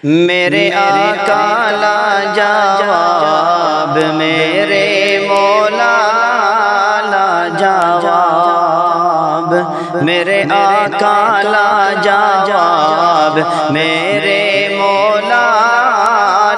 میرے آقا لاجواب، میرے مولا لاجواب، میرے آقا لاجواب، میرے مولا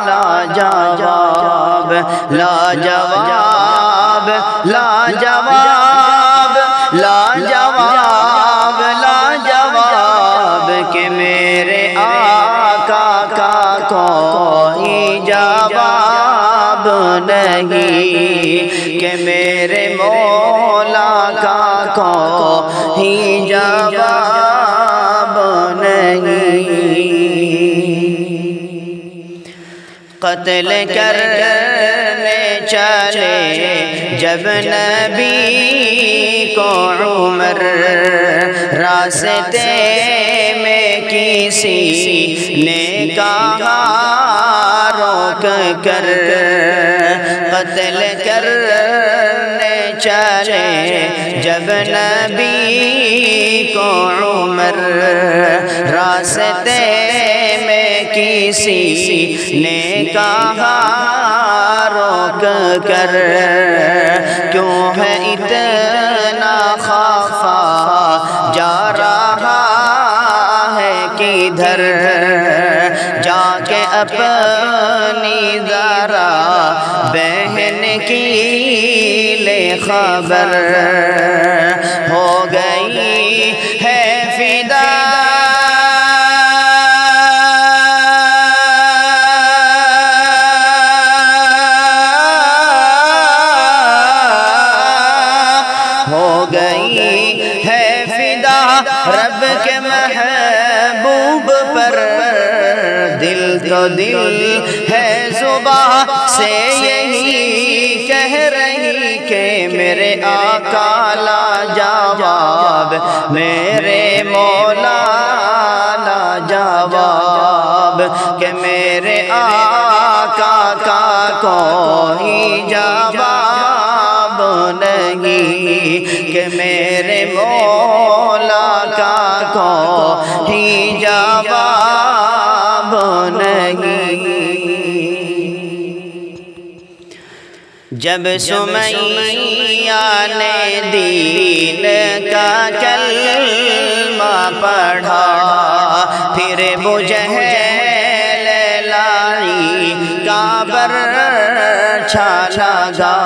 لاجواب، لاجواب لاجواب لاجواب لاجواب کہ میرے آقا کا کوئی جواب نہیں، کہ میرے مولا کا کوئی جواب نہیں۔ قتل کرنے چلے جب نبی کو عمر، راستے میں کسی نے کہا روک کر، قتل کرنے چلے جب نبی کو عمر، راستے میں کسی نے کہا روک کر، کیوں ہے اتنا خفا جا رہا ہے کدھر، جا کے اپنی ذرا بہن کی لے خبر، ہو گئی ہے فدا رب کے محبوب پر، دل تو دل ہے زباں سے یہی کہہ رہی کہ میرے آقا لاجواب، میرے مولا لاجواب، کہ میرے آقا کا کوئی جواب نہیں، کہ میرے مولا کا کوئی جواب نہیں۔ جب سمیہ نے دین کا کلمہ پڑھا، پھر ابو جہل لائی کا برچھا لگا،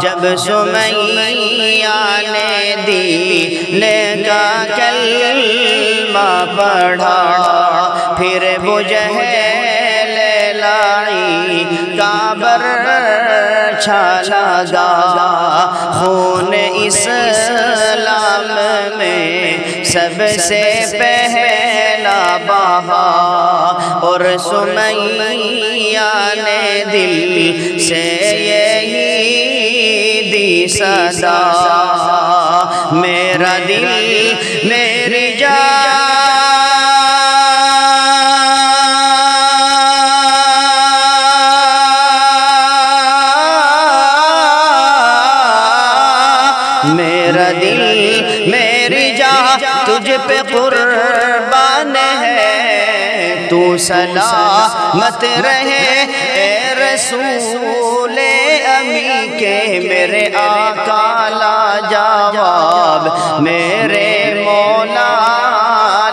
جب سمیہ نے دین کا کلمہ پڑھا، پھر ابو جہل لائی کا برچھا لگا، خون اسلام میں سب سے پہلا بہا، اور سمیہ نے دل سے یہی دی صدا، میرا دل میری جان میرا دل میری جان تجھ پہ قربان ہے، تو سلامت رہے اے رسول امی، کہ میرے آقا لاجواب، میرے مولا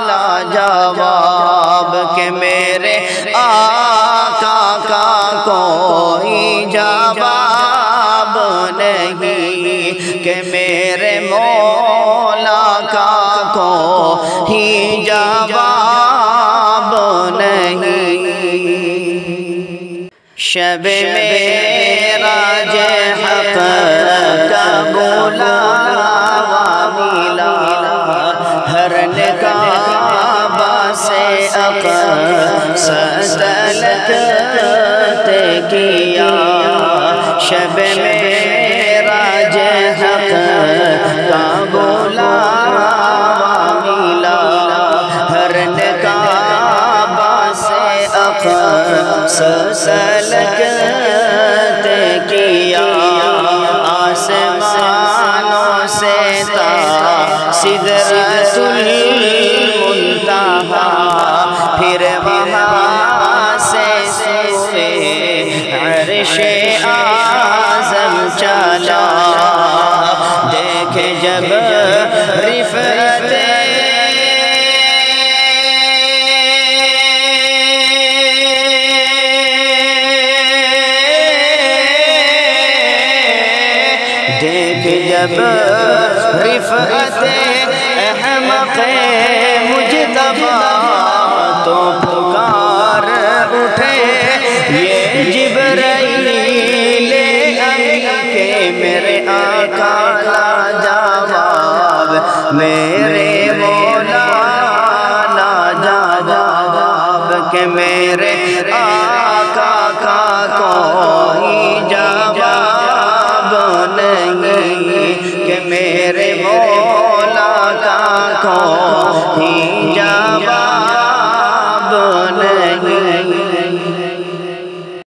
لاجواب، کہ میرے آقا کا کوئی جواب نہیں، کہ میرے مولا کا کوئی جواب نہیں۔ شب معراج حق کا بلاوا ملا، ہر نکابہ سے اقصی طلقتے کیا، شب معراج حق کا بلاوا ملا، ہر نکابہ سے اقصی طلقتے کیا، آسمانوں سے تا سدرۃ المنتہا، پھر وہاں جب رفعت جب رفعت احمق مجتبی تو پکار اٹھے یہ جبرائیل کہ میرے آقا کا جواب، میرے مولا لا جواب کہ میرے آقا کا کوئی جواب نہیں، کہ میرے مولا کا کوئی جواب نہیں۔